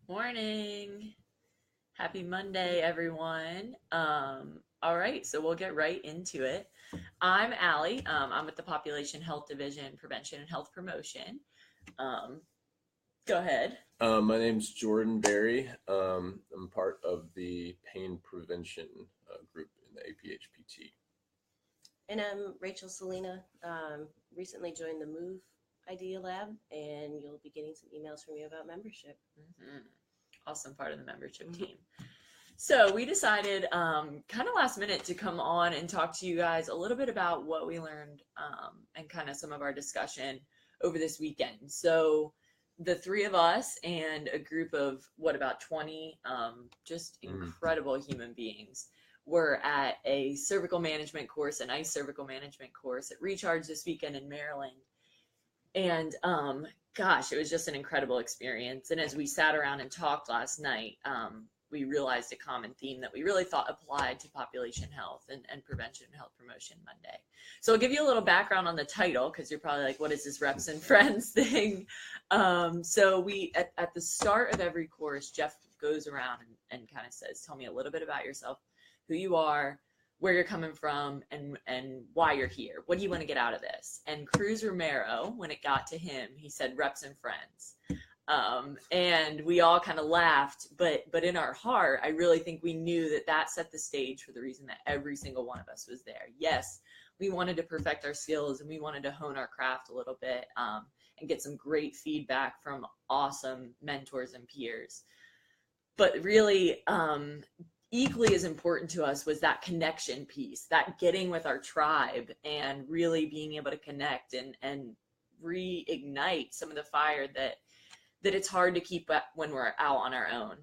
Morning. Happy Monday, everyone. All right, so we'll get right into it. I'm Allie. I'm with the Population Health Division, Prevention and Health Promotion. Um, Go ahead. My name's Jordan Berry. I'm part of the pain prevention group in the APHPT. And I'm Rachel Selena. Recently joined the Move Idea Lab, and you'll be getting some emails from me about membership. Mhm. Awesome part of the membership team. So we decided kind of last minute to come on and talk to you guys a little bit about what we learned and kind of some of our discussion over this weekend. So the three of us and a group of about 20 just incredible human beings were at a cervical management course, a nice cervical management course at Recharge this weekend in Maryland. And gosh, it was just an incredible experience. And as we sat around and talked last night, we realized a common theme that we really thought applied to population health and prevention and health promotion Monday. So I'll give you a little background on the title, because you're probably like, what is this reps and friends thing? So we, at the start of every course, Jeff goes around and kind of says, tell me a little bit about yourself, who you are, where you're coming from, and why you're here. What do you want to get out of this? And Cruz Romero, when it got to him, he said reps and friends. And we all kind of laughed, but in our heart, I really think we knew that set the stage for the reason that every single one of us was there. Yes, we wanted to perfect our skills and we wanted to hone our craft a little bit and get some great feedback from awesome mentors and peers. But really, equally as important to us was that connection piece, that getting with our tribe and really being able to connect and reignite some of the fire that it's hard to keep up when we're out on our own.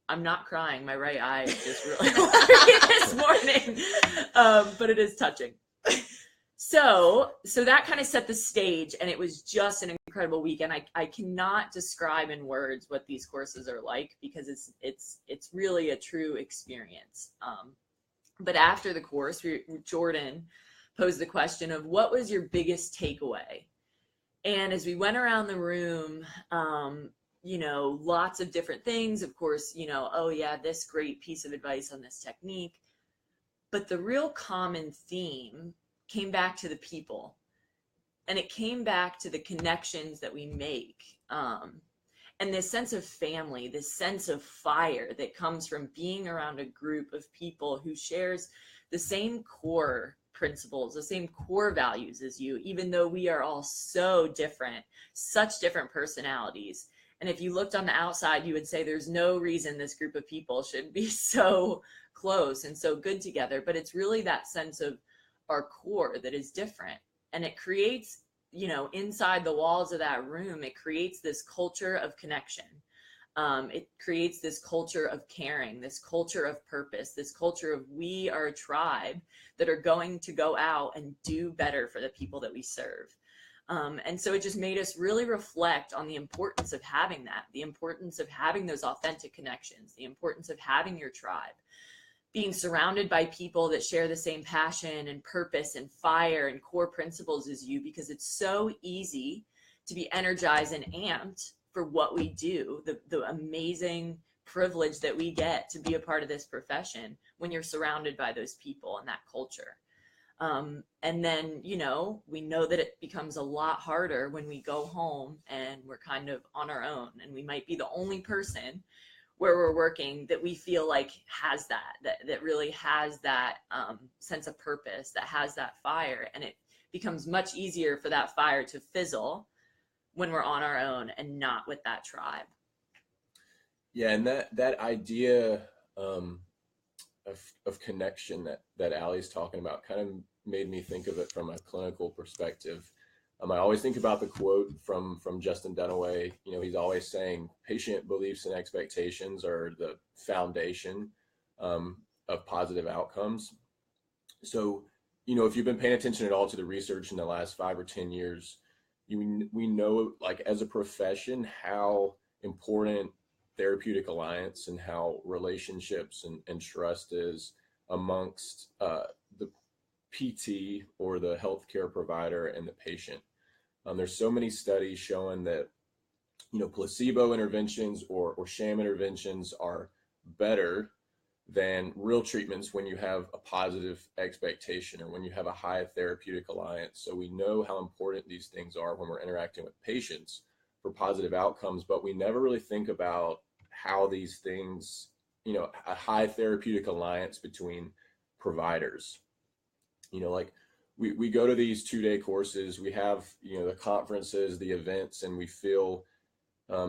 I'm not crying. My right eye is just really watery this morning, but it is touching. So that kind of set the stage, and it was just an incredible weekend. I cannot describe in words what these courses are like, because it's really a true experience. But after the course, Jordan posed the question of, what was your biggest takeaway? And as we went around the room, lots of different things, of course, oh yeah, this great piece of advice on this technique. But the real common theme came back to the people, and it came back to the connections that we make. And this sense of family, this sense of fire that comes from being around a group of people who shares the same core principles, the same core values as you, even though we are all so different, such different personalities. And if you looked on the outside, you would say there's no reason this group of people should be so close and so good together. But it's really that sense of our core that is different. And it creates, inside the walls of that room, it creates this culture of connection. It creates this culture of caring, this culture of purpose, this culture of we are a tribe that are going to go out and do better for the people that we serve. And so it just made us really reflect on the importance of having that, the importance of having those authentic connections, the importance of having your tribe, being surrounded by people that share the same passion and purpose and fire and core principles as you, because it's so easy to be energized and amped for what we do, the amazing privilege that we get to be a part of this profession when you're surrounded by those people and that culture. And then, we know that it becomes a lot harder when we go home and we're kind of on our own, and we might be the only person where we're working that we feel like has that really has that sense of purpose, that has that fire. And it becomes much easier for that fire to fizzle when we're on our own and not with that tribe. Yeah, and that idea of connection that Allie's talking about kind of made me think of it from a clinical perspective. I always think about the quote from Justin Dunaway. He's always saying patient beliefs and expectations are the foundation of positive outcomes. So, if you've been paying attention at all to the research in the last 5 or 10 years, we know, like, as a profession, how important therapeutic alliance and how relationships and trust is amongst the PT or the healthcare provider and the patient. There's so many studies showing that placebo interventions or sham interventions are better than real treatments when you have a positive expectation or when you have a high therapeutic alliance. So we know how important these things are when we're interacting with patients for positive outcomes, but we never really think about how these things, a high therapeutic alliance between providers, like we go to these 2-day courses, we have, the conferences, the events, and we feel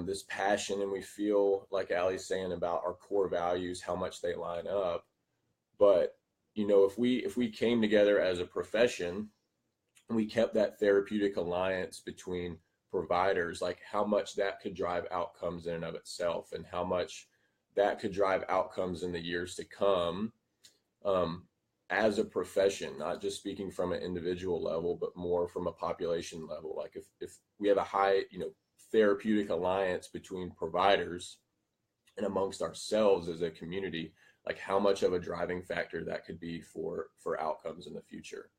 this passion, and we feel like Allie's saying about our core values, how much they line up. But if we came together as a profession and we kept that therapeutic alliance between providers, like how much that could drive outcomes in and of itself, and how much that could drive outcomes in the years to come, as a profession, not just speaking from an individual level, but more from a population level. Like if we have a high, therapeutic alliance between providers and amongst ourselves as a community, like how much of a driving factor that could be for outcomes in the future.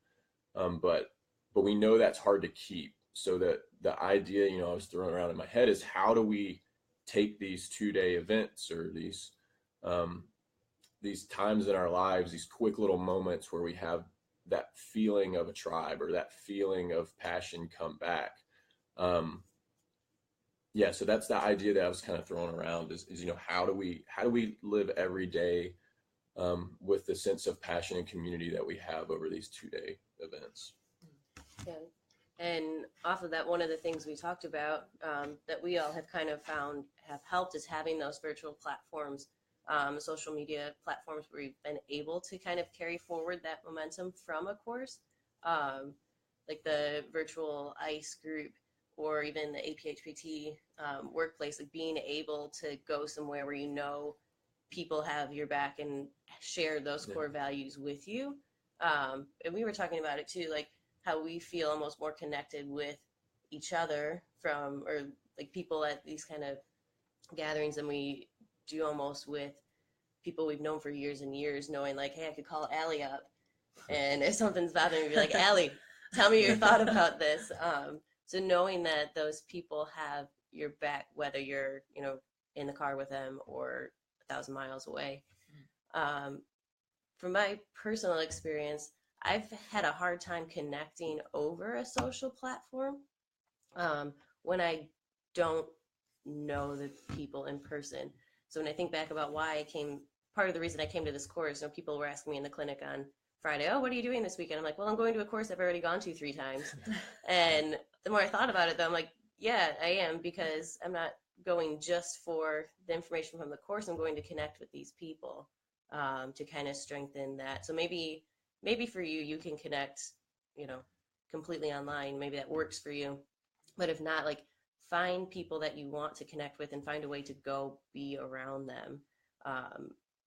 But we know that's hard to keep. So that the idea, I was throwing around in my head is, how do we take these 2-day events or these times in our lives, these quick little moments where we have that feeling of a tribe or that feeling of passion come back. So that's the idea that I was kind of throwing around is how do we live every day with the sense of passion and community that we have over these 2-day events. Yeah. And off of that, one of the things we talked about that we all have kind of found have helped is having those virtual platforms, social media platforms where we've been able to kind of carry forward that momentum from a course, like the virtual ICE group or even the APHPT workplace, like being able to go somewhere where people have your back and share those core values with you. And we were talking about it too, like how we feel almost more connected with each other or like people at these kind of gatherings than we do almost with people we've known for years and years, knowing like, hey, I could call Allie up, and if something's bothering me, be like, Allie, tell me your thought about this. So knowing that those people have your back, whether you're, in the car with them or 1,000 miles away. From my personal experience, I've had a hard time connecting over a social platform when I don't know the people in person. So when I think back about why part of the reason I came to this course, people were asking me in the clinic on Friday, oh, what are you doing this weekend? I'm like, well, I'm going to a course I've already gone to 3 times. And the more I thought about it, though, I'm like, yeah, I am, because I'm not going just for the information from the course. I'm going to connect with these people to kind of strengthen that. So maybe for you can connect, completely online. Maybe that works for you. But if not, like, find people that you want to connect with and find a way to go be around them.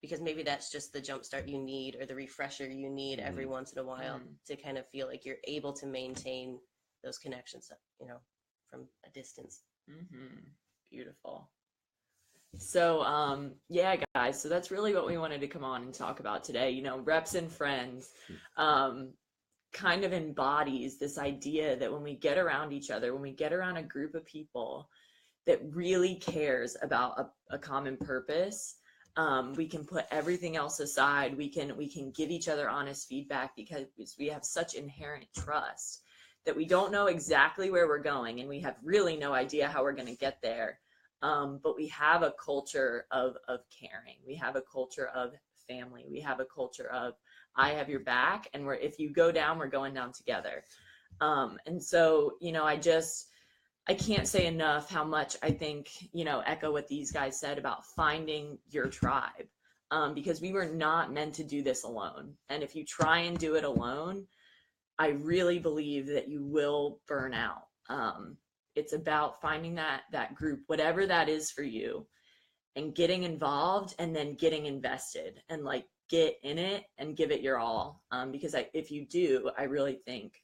Because maybe that's just the jumpstart you need or the refresher you need every once in a while to kind of feel like you're able to maintain those connections, from a distance. Beautiful. So, guys, so that's really what we wanted to come on and talk about today. Reps and Friends kind of embodies this idea that when we get around each other, when we get around a group of people that really cares about a common purpose, we can put everything else aside. We can give each other honest feedback because we have such inherent trust that we don't know exactly where we're going, and we have really no idea how we're going to get there. But we have a culture of caring. We have a culture of family. We have a culture of, I have your back, and if you go down, we're going down together. And so, I can't say enough how much I think, echo what these guys said about finding your tribe, because we were not meant to do this alone. And if you try and do it alone, I really believe that you will burn out. It's about finding that group, whatever that is for you, and getting involved and then getting invested and like get in it and give it your all. Because if you do, I really think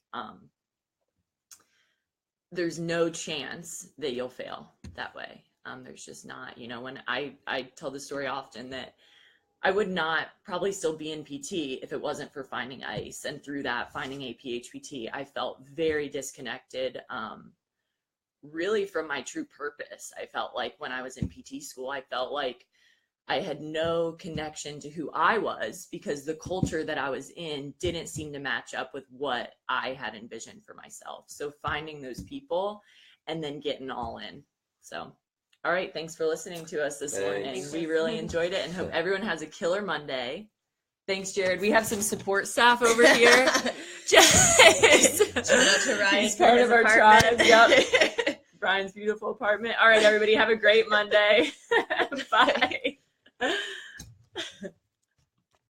there's no chance that you'll fail that way. There's just not, when I tell the story often that I would not probably still be in PT if it wasn't for finding ICE, and through that finding APHPT, I felt very disconnected really from my true purpose. I felt like when I was in PT school, I felt like I had no connection to who I was because the culture that I was in didn't seem to match up with what I had envisioned for myself. So finding those people and then getting all in. So, all right. Thanks for listening to us this morning. We really enjoyed it and hope everyone has a killer Monday. Thanks, Jared. We have some support staff over here. Just shout out to Ryan. He's part of our tribe. Yep. Brian's beautiful apartment. All right, everybody, have a great Monday. Bye.